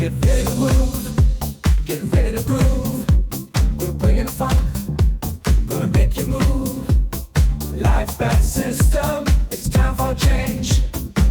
Get ready to move, get ready to groove. We're bringing the funk, gonna make you move. Life back system, it's time for change.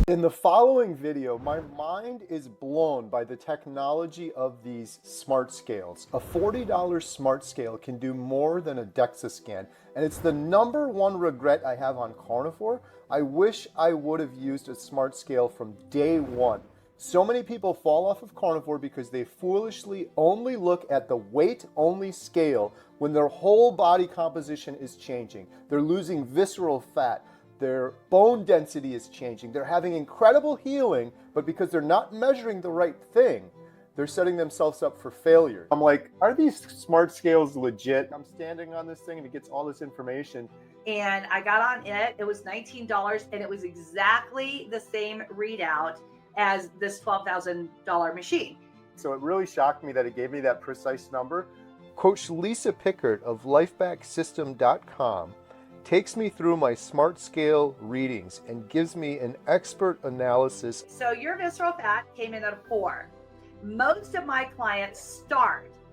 In the following video, my mind is blown by the technology of these smart scales. A $40 smart scale can do more than a DEXA scan, and it's the number one regret I have on Carnivore. I wish I would have used a smart scale from day one. So many people fall off of Carnivore because they foolishly only look at the weight-only scale when their whole body composition is changing. They're losing visceral fat. Their bone density is changing. They're having incredible healing, but because they're not measuring the right thing, they're setting themselves up for failure. I'm like, are these smart scales legit? I'm standing on this thing and it gets all this information. And I got on it. It was $19 and it was exactly the same readout as this $12,000 machine. So it really shocked me that it gave me that precise number. Coach Lisa Pickard of lifebacksystem.com takes me through my smart scale readings and gives me an expert analysis. So your visceral fat came in at a 4. Most of my clients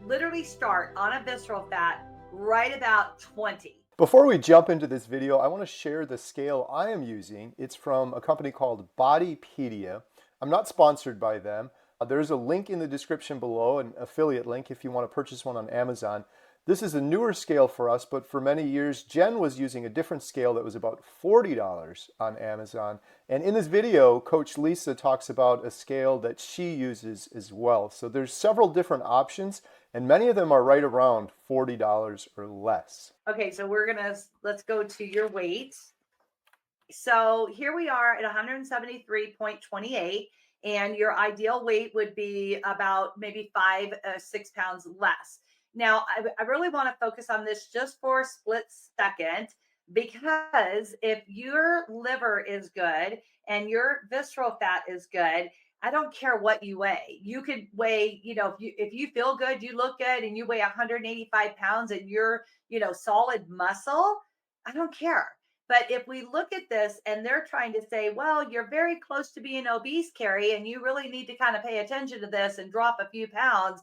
literally start on a visceral fat right about 20. Before we jump into this video, I want to share the scale I am using. It's from a company called Bodypedia. I'm not sponsored by them. There's a link in the description below, an affiliate link if you want to purchase one on Amazon. This is a newer scale for us, but for many years, Jen was using a different scale that was about $40 on Amazon. And in this video, Coach Lisa talks about a scale that she uses as well. So there's several different options, and many of them are right around $40 or less. Okay, so let's go to your weight. So here we are at 173.28, and your ideal weight would be about maybe 6 pounds less. Now, I really want to focus on this just for a split second, because if your liver is good and your visceral fat is good, I don't care what you weigh. You could weigh, if you feel good, you look good, and you weigh 185 pounds and you're, solid muscle, I don't care. But if we look at this and they're trying to say, well, you're very close to being obese, Carrie, and you really need to kind of pay attention to this and drop a few pounds.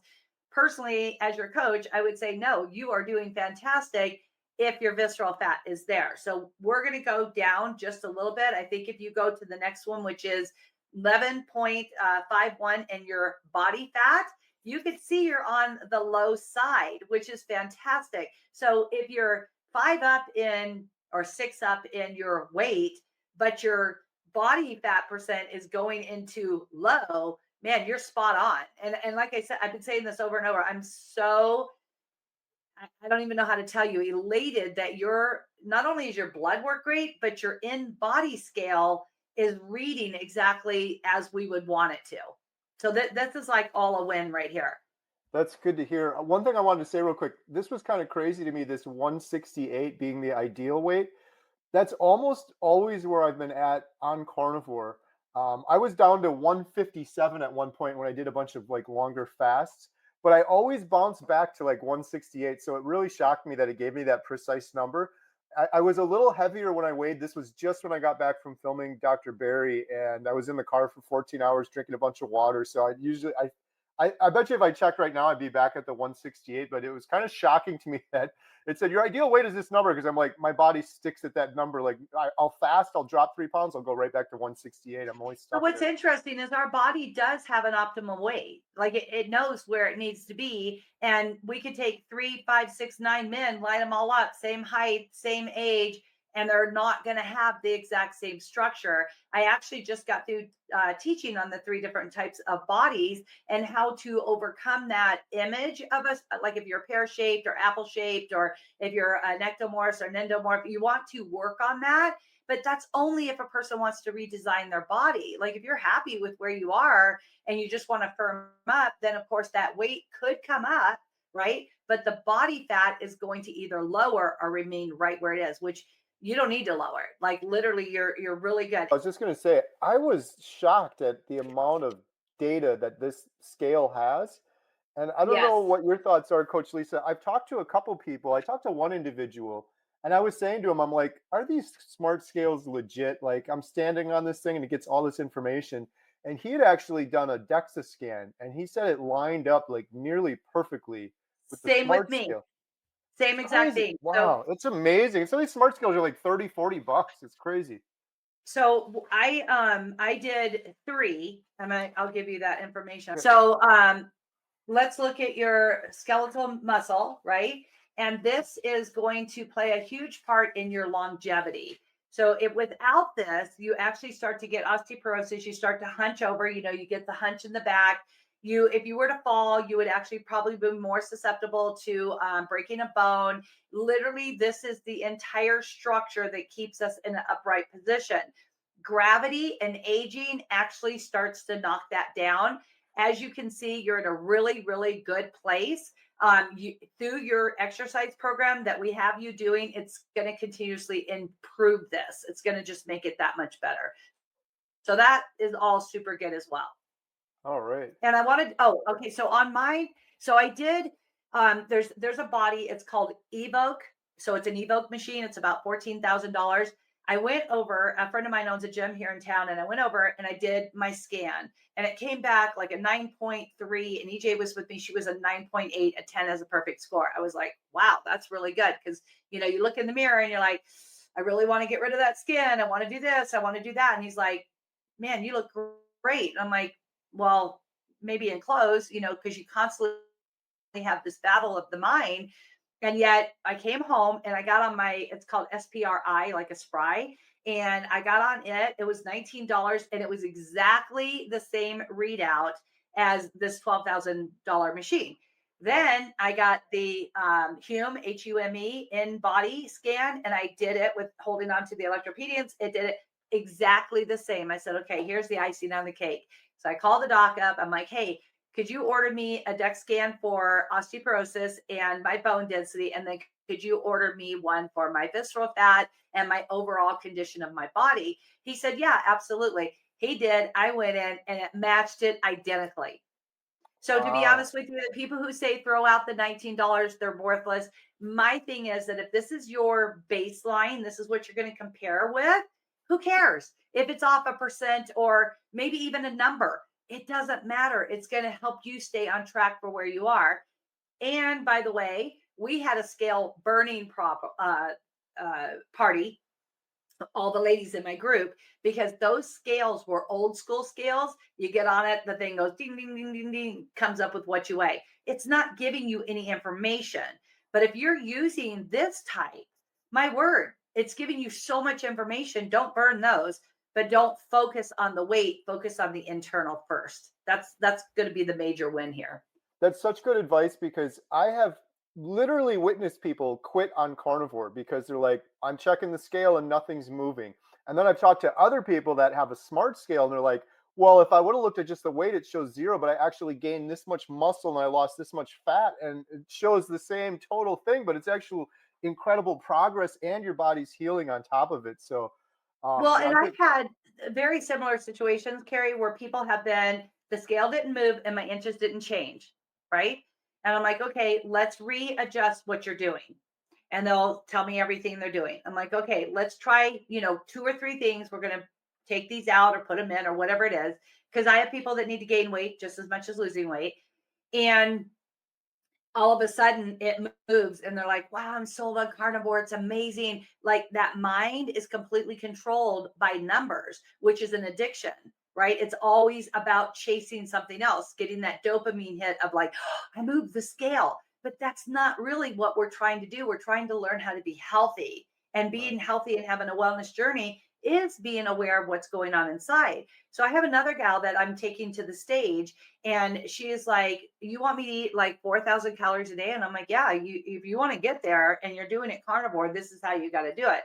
Personally, as your coach, I would say, no, you are doing fantastic if your visceral fat is there. So we're going to go down just a little bit. I think if you go to the next one, which is 11.51 and your body fat, you could see you're on the low side, which is fantastic. So if you're 5 up in or 6 up in your weight, but your body fat percent is going into low, man, you're spot on. And like I said, I've been saying this over and over. I'm so, I don't even know how to tell you, elated that not only is your blood work great, but your in-body scale is reading exactly as we would want it to. So this is like all a win right here. That's good to hear. One thing I wanted to say real quick, this was kind of crazy to me, this 168 being the ideal weight. That's almost always where I've been at on Carnivore. I was down to 157 at one point when I did a bunch of longer fasts, but I always bounced back to 168. So it really shocked me that it gave me that precise number. I was a little heavier when I weighed. This was just when I got back from filming Dr. Barry, and I was in the car for 14 hours drinking a bunch of water. So I bet you if I checked right now, I'd be back at the 168, but it was kind of shocking to me that it said your ideal weight is this number, because I'm like, my body sticks at that number. I'll fast, I'll drop 3 pounds, I'll go right back to 168. I'm always stuck. So what's there. Interesting is our body does have an optimal weight. It knows where it needs to be. And we could take 3, 5, 6, 9 men, line them all up, same height, same age, and they're not going to have the exact same structure. I actually just got through teaching on the 3 different types of bodies and how to overcome that image of us. Like if you're pear-shaped or apple-shaped, or if you're an ectomorph or an endomorph, you want to work on that. But that's only if a person wants to redesign their body. Like if you're happy with where you are and you just want to firm up, then of course that weight could come up, right? But the body fat is going to either lower or remain right where it is, which you don't need to lower it. Literally, you're really good. I was just going to say, I was shocked at the amount of data that this scale has. And I don't know what your thoughts are, Coach Lisa. I've talked to a couple people. I talked to one individual, and I was saying to him, I'm like, are these smart scales legit? I'm standing on this thing and it gets all this information. and he had actually done a DEXA scan, and he said it lined up like nearly perfectly with the Same with smart me. scale. Same exact Crazy. thing. So Wow, it's amazing. Some of these smart scales are like 30, $40. It's crazy. I did 3. I'll give you that information. Okay. So let's look at your skeletal muscle, right? And this is going to play a huge part in your longevity. So if without this, you actually start to get osteoporosis. You start to hunch over. You get the hunch in the back. If you were to fall, you would actually probably be more susceptible to breaking a bone. Literally, this is the entire structure that keeps us in an upright position. Gravity and aging actually starts to knock that down. As you can see, you're in a really, really good place. Through your exercise program that we have you doing, it's going to continuously improve this. It's going to just make it that much better. So that is all super good as well. All right. And I wanted, oh, okay. So on mine, so I did, there's a body, it's called Evoke. So it's an Evoke machine. It's about $14,000. I went over, a friend of mine owns a gym here in town, and I went over and I did my scan, and it came back like a 9.3. And EJ was with me. She was a 9.8, a 10 as a perfect score. I was like, wow, that's really good. Cause you look in the mirror and you're like, I really want to get rid of that skin. I want to do this. I want to do that. And he's like, man, you look great. And I'm like, well, maybe in clothes, because you constantly have this battle of the mind. And yet I came home and I got on it's called SPRI, like a spry. And I got on it. It was $19, and it was exactly the same readout as this $12,000 machine. Wow. Then I got the Hume, HUME, in body scan, and I did it with holding on to the electropedians. It did it exactly the same. I said, okay, here's the icing on the cake. So I called the doc up. I'm like, hey, could you order me a DEX scan for osteoporosis and my bone density? And then could you order me one for my visceral fat and my overall condition of my body? He said, yeah, absolutely. He did. I went in and it matched it identically. So to be Wow. honest with you, the people who say throw out the $19, they're worthless. My thing is that if this is your baseline, this is what you're going to compare with, who cares? If it's off a percent or maybe even a number, it doesn't matter. It's going to help you stay on track for where you are. And by the way, we had a scale burning party, all the ladies in my group, because those scales were old school scales. You get on it, the thing goes ding, ding, ding, ding, ding, comes up with what you weigh. It's not giving you any information. But if you're using this type, my word, it's giving you so much information. Don't burn those, but don't focus on the weight. Focus on the internal first. That's going to be the major win here. That's such good advice because I have literally witnessed people quit on carnivore because they're like, I'm checking the scale and nothing's moving. And then I've talked to other people that have a smart scale and they're like, well, if I would have looked at just the weight, it shows 0, but I actually gained this much muscle and I lost this much fat. And it shows the same total thing, but it's actual incredible progress and your body's healing on top of it. So, Well, yeah, and I I've think had very similar situations, Carrie, where people have been, the scale didn't move and my inches didn't change, right? And I'm like, okay, let's readjust what you're doing. And they'll tell me everything they're doing. I'm like, okay, let's try, 2 or 3 things. We're going to take these out or put them in or whatever it is. Because I have people that need to gain weight just as much as losing weight. And all of a sudden it moves and they're like, wow, I'm sold on carnivore. It's amazing. Like that mind is completely controlled by numbers, which is an addiction, right? It's always about chasing something else, getting that dopamine hit of like, oh, I moved the scale. But that's not really what we're trying to do. We're trying to learn how to be healthy, and right. being healthy and having a wellness journey is being aware of what's going on inside. So I have another gal that I'm taking to the stage, and she is like, you want me to eat like 4,000 calories a day? And I'm like, yeah, if you want to get there and you're doing it carnivore, this is how you got to do it.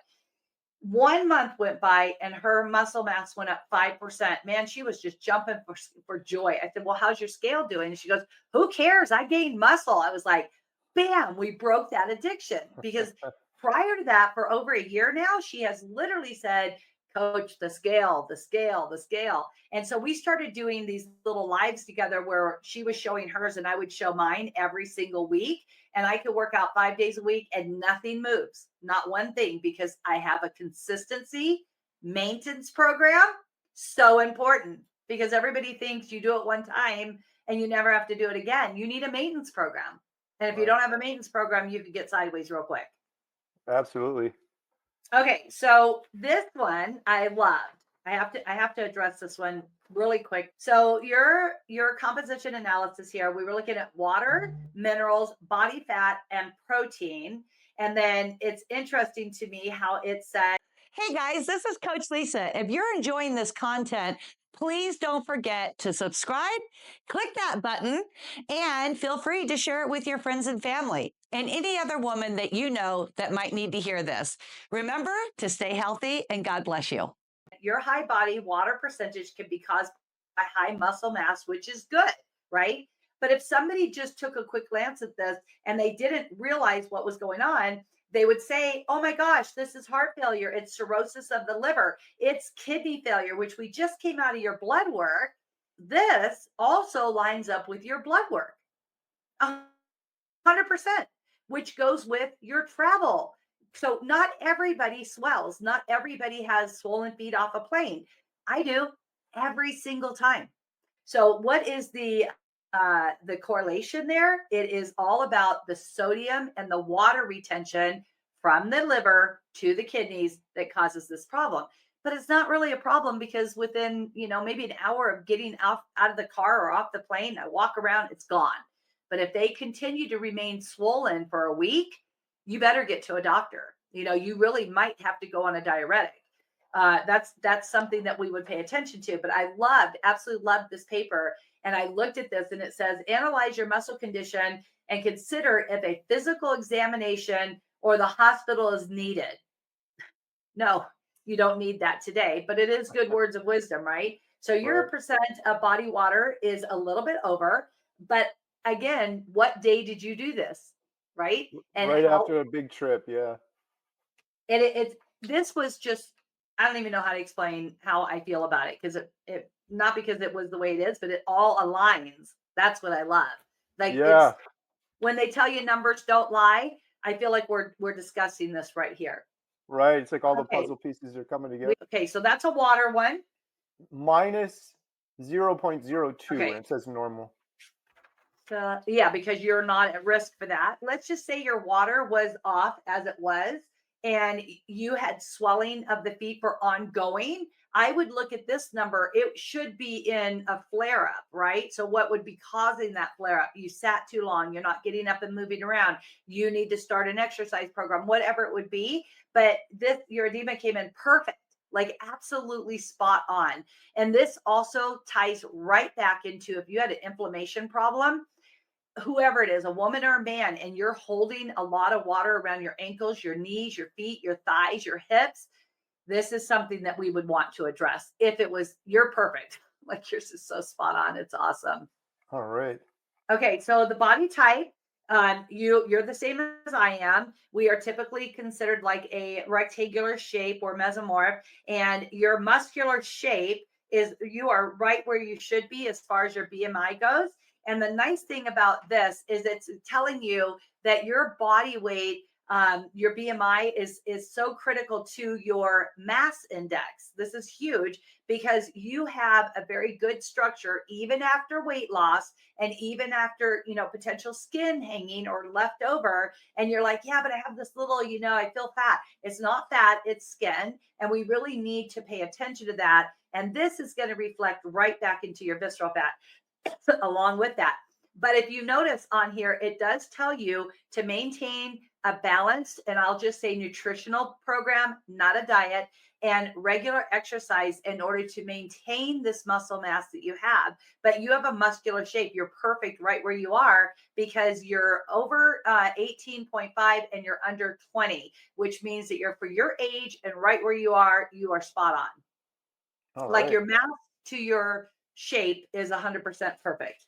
1 month went by and her muscle mass went up 5%. Man, she was just jumping for joy. I said, well, how's your scale doing? And she goes, who cares? I gained muscle. I was like, bam, we broke that addiction. Because prior to that, for over a year now, she has literally said, coach, the scale, the scale, the scale. And so we started doing these little lives together where she was showing hers and I would show mine every single week. And I could work out 5 days a week and nothing moves, not one thing, because I have a consistency maintenance program. So important. because everybody thinks you do it one time and you never have to do it again. You need a maintenance program. And if you Right. don't have a maintenance program, you could get sideways real quick. Absolutely. Okay, so this one I loved. I have to address this one really quick. So your composition analysis here, we were looking at water, minerals, body fat, and protein. And then it's interesting to me how it said, hey guys, this is Coach Lisa. If you're enjoying this content, please don't forget to subscribe, click that button, and feel free to share it with your friends and family and any other woman that you know that might need to hear this. Remember to stay healthy and God bless you. your high body water percentage can be caused by high muscle mass, which is good, right? But if somebody just took a quick glance at this and they didn't realize what was going on, they would say, oh my gosh, this is heart failure. It's cirrhosis of the liver. It's kidney failure, which we just came out of your blood work. This also lines up with your blood work. 100%, which goes with your travel. So not everybody swells. Not everybody has swollen feet off a plane. I do every single time. So what is the correlation there? It is all about the sodium and the water retention from the liver to the kidneys that causes this problem. But it's not really a problem because within, maybe an hour of getting out of the car or off the plane, I walk around, it's gone. But if they continue to remain swollen for a week, you better get to a doctor. You really might have to go on a diuretic. That's something that we would pay attention to. But I absolutely loved this paper. And I looked at this and it says, analyze your muscle condition and consider if a physical examination or the hospital is needed. No, you don't need that today, but it is good words of wisdom, right? So your Right. percent of body water is a little bit over, but again, what day did you do this? Right? And Right how after a big trip. Yeah. it's this was just, I don't even know how to explain how I feel about it because it not because it was the way it is, but it all aligns. That's what I love. Like it's Yeah. when they tell you numbers don't lie, I feel like we're discussing this right here. Right. It's like all the Okay. puzzle pieces are coming together. Okay, so that's a water one. Minus 0.02, and Okay. it says normal. Yeah, because you're not at risk for that. Let's just say your water was off as it was, and you had swelling of the feet for ongoing. I would look at this number. It should be in a flare up, right? So, what would be causing that flare up? You sat too long, you're not getting up and moving around. You need to start an exercise program, whatever it would be. But your edema came in perfect, like absolutely spot on. And this also ties right back into if you had an inflammation problem, whoever it is, a woman or a man, and you're holding a lot of water around your ankles, your knees, your feet, your thighs, your hips, this is something that we would want to address. If it was, you're perfect. Like yours is so spot on. It's awesome. All right. Okay, so the body type, you're the same as I am. We are typically considered like a rectangular shape or mesomorph, and your muscular shape is you are right where you should be as far as your BMI goes. And the nice thing about this is it's telling you that your body weight, your BMI is so critical to your mass index. This is huge because you have a very good structure even after weight loss and even after potential skin hanging or left over, and you're like, yeah, but I have this little, I feel fat. It's not fat, it's skin, and we really need to pay attention to that. And this is going to reflect right back into your visceral fat along with that. But if you notice on here, it does tell you to maintain a balanced, and I'll just say nutritional program, not a diet, and regular exercise in order to maintain this muscle mass that you have. But you have a muscular shape. You're perfect right where you are because you're over 18.5 and you're under 20, which means that you're for your age and right where you are spot on. All Like right. your mouth to your shape is 100% perfect.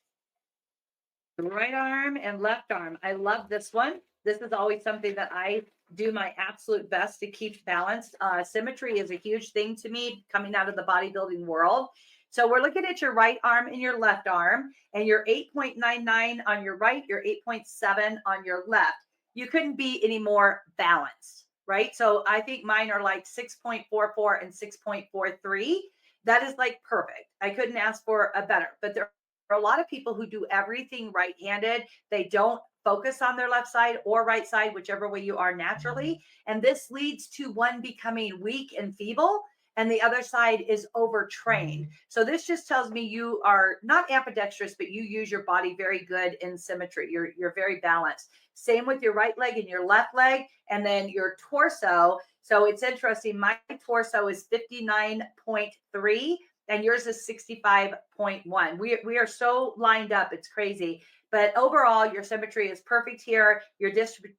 Right arm and left arm. I love this one. This is always something that I do my absolute best to keep balanced. Symmetry is a huge thing to me coming out of the bodybuilding world. So we're looking at your right arm and your left arm, and you're 8.99 on your right, you're 8.7 on your left. You couldn't be any more balanced, right? So I think mine are like 6.44 and 6.43. That is like perfect. I couldn't ask for a better. But there are a lot of people who do everything right-handed. They don't focus on their left side or right side, whichever way you are naturally. And this leads to one becoming weak and feeble, and the other side is overtrained. So this just tells me you are not ambidextrous, but you use your body very good in symmetry. You're very balanced. Same with your right leg and your left leg, and then your torso. So it's interesting. My torso is 59.3 and yours is 65.1. We are so lined up. It's crazy. But overall, your symmetry is perfect here. Your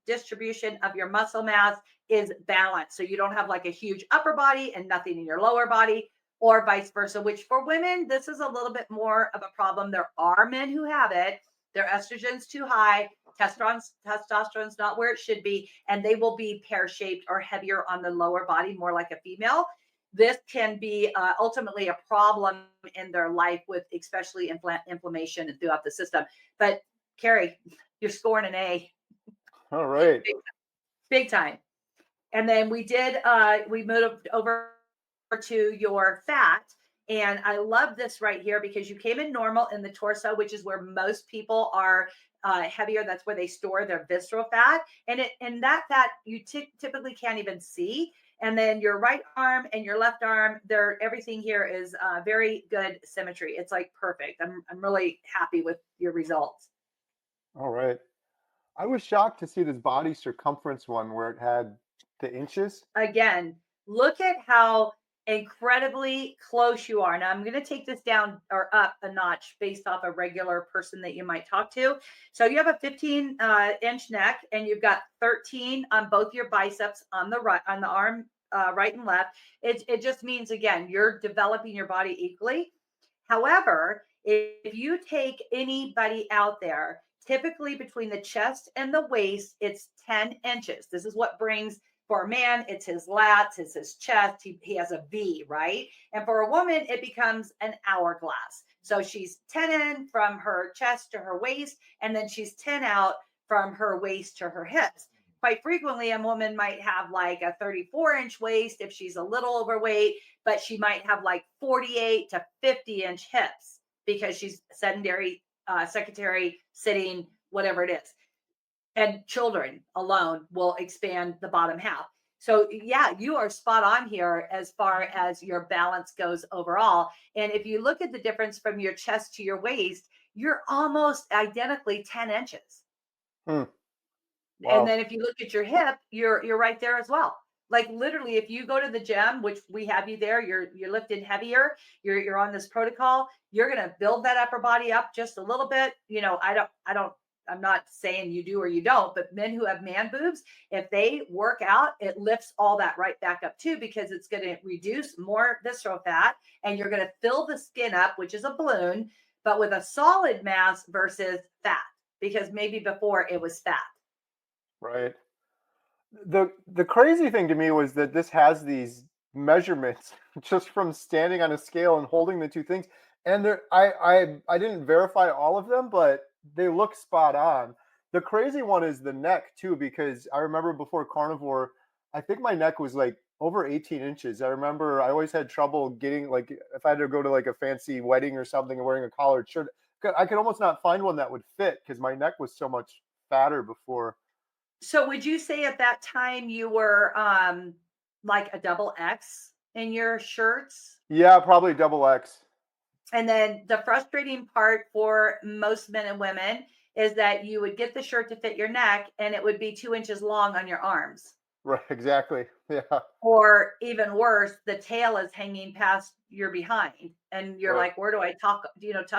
distribution of your muscle mass is balanced. So you don't have like a huge upper body and nothing in your lower body, or vice versa, which for women, this is a little bit more of a problem. There are men who have it. Their estrogen's too high, testosterone's not where it should be, and they will be pear-shaped or heavier on the lower body, more like a female. This can be ultimately a problem in their life with especially inflammation throughout the system. But Carrie, you're scoring an A. All right. Big time. And then we moved over to your fat. And I love this right here because you came in normal in the torso, which is where most people are heavier. That's where they store their visceral fat. And that fat you typically can't even see. And then your right arm and your left arm, everything here is very good symmetry. It's like perfect. I'm really happy with your results. All right. I was shocked to see this body circumference one where it had the inches. Again, look at how incredibly close you are. Now, I'm going to take this down or up a notch based off a regular person that you might talk to. So you have a 15-inch neck, and you've got 13 on both your biceps on the right, on the arm, right and left. It just means, again, you're developing your body equally. However, if you take anybody out there, typically between the chest and the waist, it's 10 inches. This is what brings, for a man, it's his lats, it's his chest. He has a V, right? And for a woman, it becomes an hourglass. So she's 10 in from her chest to her waist, and then she's 10 out from her waist to her hips. Quite frequently, a woman might have like a 34-inch waist if she's a little overweight, but she might have like 48 to 50-inch hips because she's sedentary, secretary, sitting, whatever it is. And children alone will expand the bottom half. So yeah, you are spot on here as far as your balance goes overall. And if you look at the difference from your chest to your waist, you're almost identically 10 inches. Hmm. And Wow. then if you look at your hip, you're right there as well. Like literally, if you go to the gym, which we have you there, you're lifted heavier, you're on this protocol, you're gonna build that upper body up just a little bit. I'm not saying you do or you don't, but men who have man boobs, if they work out, it lifts all that right back up too, because it's going to reduce more visceral fat and you're going to fill the skin up, which is a balloon, but with a solid mass versus fat, because maybe before it was fat. Right. The crazy thing to me was that this has these measurements just from standing on a scale and holding the two things. And I didn't verify all of them, but they look spot on. The crazy one is the neck too, because I remember before Carnivore, I think my neck was like over 18 inches. I remember I always had trouble getting, like, if I had to go to like a fancy wedding or something and wearing a collared shirt, I could almost not find one that would fit because my neck was so much fatter before. So would you say at that time you were like a double X in your shirts? Yeah, probably double X. And then the frustrating part for most men and women is that you would get the shirt to fit your neck and it would be 2 inches long on your arms. Right, exactly. Yeah, Or even worse, the tail is hanging past your behind. And you're right, like, where do I tuck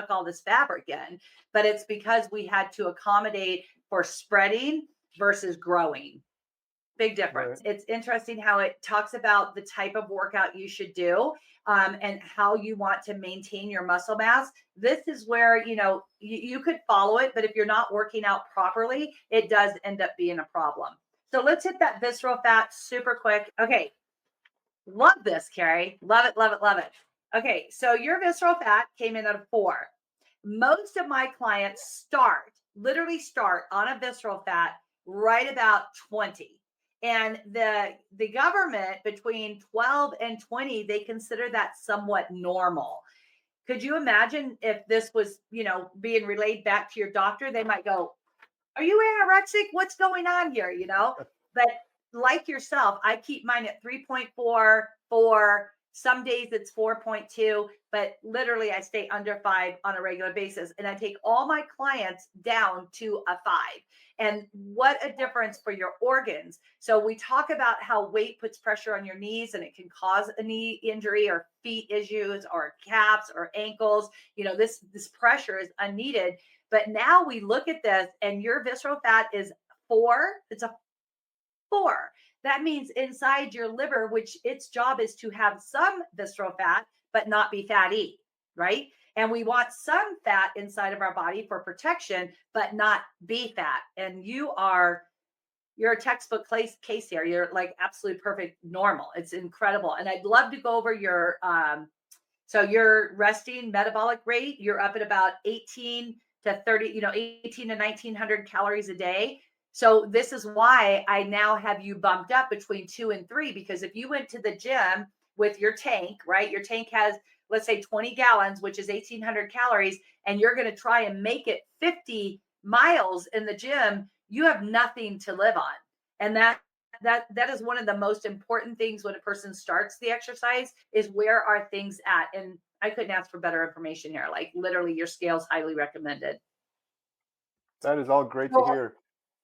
all this fabric in? But it's because we had to accommodate for spreading versus growing. Big difference. right, It's interesting how it talks about the type of workout you should do, and how you want to maintain your muscle mass. This is where, you could follow it, but if you're not working out properly, it does end up being a problem. So let's hit that visceral fat super quick. Okay. Love this, Carrie. Love it, love it, love it. Okay. So your visceral fat came in at a 4. Most of my clients literally start on a visceral fat right about 20. And the government between 12 and 20, they consider that somewhat normal. Could you imagine if this was, being relayed back to your doctor? They might go, "Are you anorexic? What's going on here?" But like yourself, I keep mine at 3.4, 4. Some days it's 4.2, but literally I stay under 5 on a regular basis. And I take all my clients down to a 5. And what a difference for your organs. So we talk about how weight puts pressure on your knees and it can cause a knee injury or feet issues or calves or ankles. This pressure is unneeded. But now we look at this and your visceral fat is 4. It's a 4. That means inside your liver, which its job is to have some visceral fat, but not be fatty, right? And we want some fat inside of our body for protection, but not be fat. And you're a textbook case here. You're like absolute perfect normal. It's incredible. And I'd love to go over so your resting metabolic rate, you're up at about 18 to 30, 18 to 1900 calories a day. So this is why I now have you bumped up between 2 and 3, because if you went to the gym with your tank, right? Your tank has, let's say 20 gallons, which is 1800 calories, and you're going to try and make it 50 miles in the gym, you have nothing to live on. And that is one of the most important things when a person starts the exercise is where are things at. And I couldn't ask for better information here. Like literally your scale's highly recommended. That is all great to So, hear.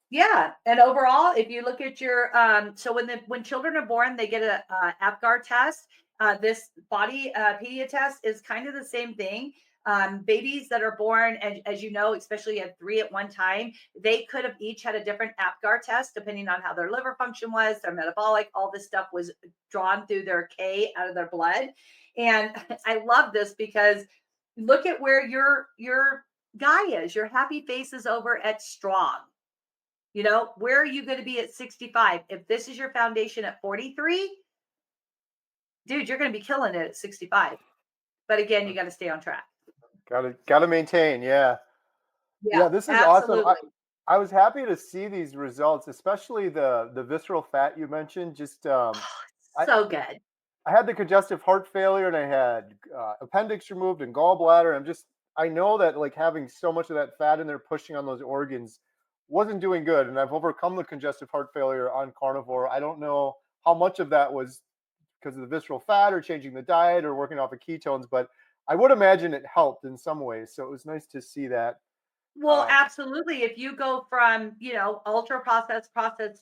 yeah, and overall, if you look at your so when children are born, they get a APGAR test. This body pedia test is kind of the same thing. Babies that are born, and as you know, especially at 3 at one time, they could have each had a different APGAR test depending on how their liver function was, their metabolic, all this stuff was drawn through their K out of their blood. And I love this because look at where your guy is. Your happy face is over at strong. Where are you going to be at 65? If this is your foundation at 43, dude, you're going to be killing it at 65. But again, you got to stay on track. Gotta maintain. Yeah. Yeah, Yeah, this is awesome. absolutely. I was happy to see these results, especially the visceral fat you mentioned. Just I So good. I had the congestive heart failure and I had appendix removed and gallbladder. I know that like having so much of that fat in there pushing on those organs wasn't doing good. And I've overcome the congestive heart failure on carnivore. I don't know how much of that was because of the visceral fat or changing the diet or working off of ketones, but I would imagine it helped in some ways. So it was nice to see that. Well, Um, absolutely. If you go from, ultra processed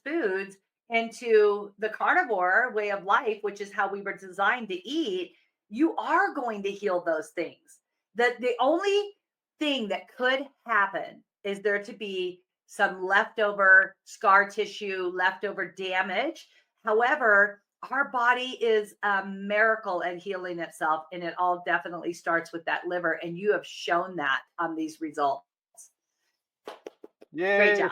foods into the carnivore way of life, which is how we were designed to eat, you are going to heal those things. The only thing that could happen is there to be some leftover scar tissue, leftover damage. However, our body is a miracle at healing itself, and it all definitely starts with that liver. And you have shown that on these results. Great Yay. job.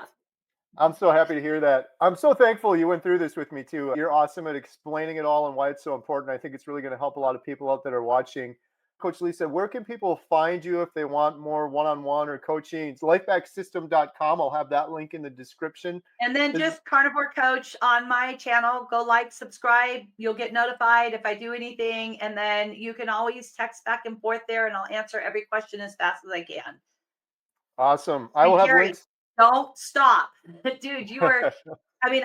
I'm so happy to hear that. I'm so thankful you went through this with me too. You're awesome at explaining it all and why it's so important. I think it's really going to help a lot of people out that are watching. Coach Lisa, where can people find you if they want more one-on-one or coaching? It's lifebacksystem.com. I'll have that link in the description. And then Is- just Carnivore Coach on my channel. Go like, subscribe. You'll get notified if I do anything. And then you can always text back and forth there, and I'll answer every question as fast as I can. Awesome. I will And have Carrie, links. don't stop. Dude,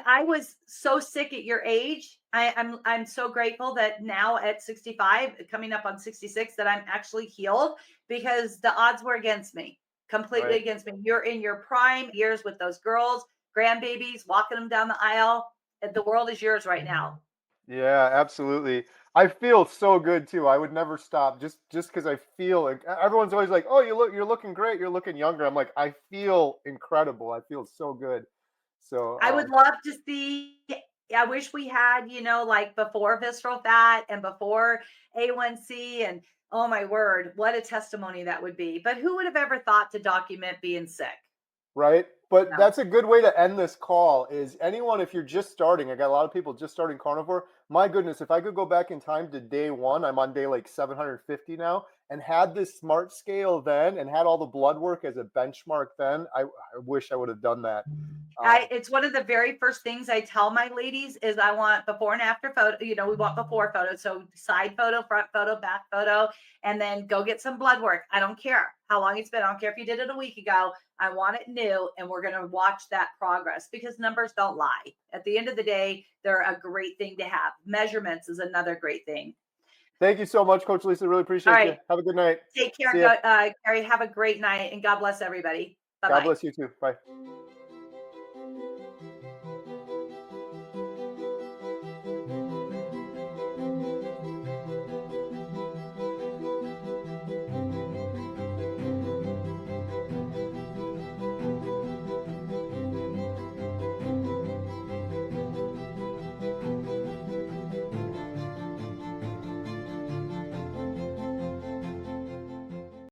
I was so sick at your age. I'm so grateful that now at 65, coming up on 66, that I'm actually healed because the odds were against me, completely Right. against me. You're in your prime years with those girls, grandbabies, walking them down the aisle. The world is yours right now. Yeah, absolutely. I feel so good too. I would never stop just because I feel like everyone's always like, "Oh, you're looking great. You're looking younger." I'm like, I feel incredible. I feel so good. So, I would love to see. I wish we had, like before visceral fat and before A1C, and oh my word, what a testimony that would be. But who would have ever thought to document being sick? right? But No. that's a good way to end this call is anyone, if you're just starting, I got a lot of people just starting carnivore. My goodness, if I could go back in time to day one, I'm on day like 750 now, and had this smart scale then and had all the blood work as a benchmark then, I wish I would have done that. It's one of the very first things I tell my ladies is I want before and after photo. You know, we want before photos. So side photo, front photo, back photo, and then go get some blood work. I don't care how long it's been. I don't care if you did it a week ago. I want it new. And we're going to watch that progress because numbers don't lie. At the end of the day, they're a great thing to have. Measurements is another great thing. Thank you so much, Coach Lisa. Really All appreciate you. right. Have a good night. Take care, See ya. Carrie. Have a great night and God bless everybody. Bye God bye. bless you too. Bye.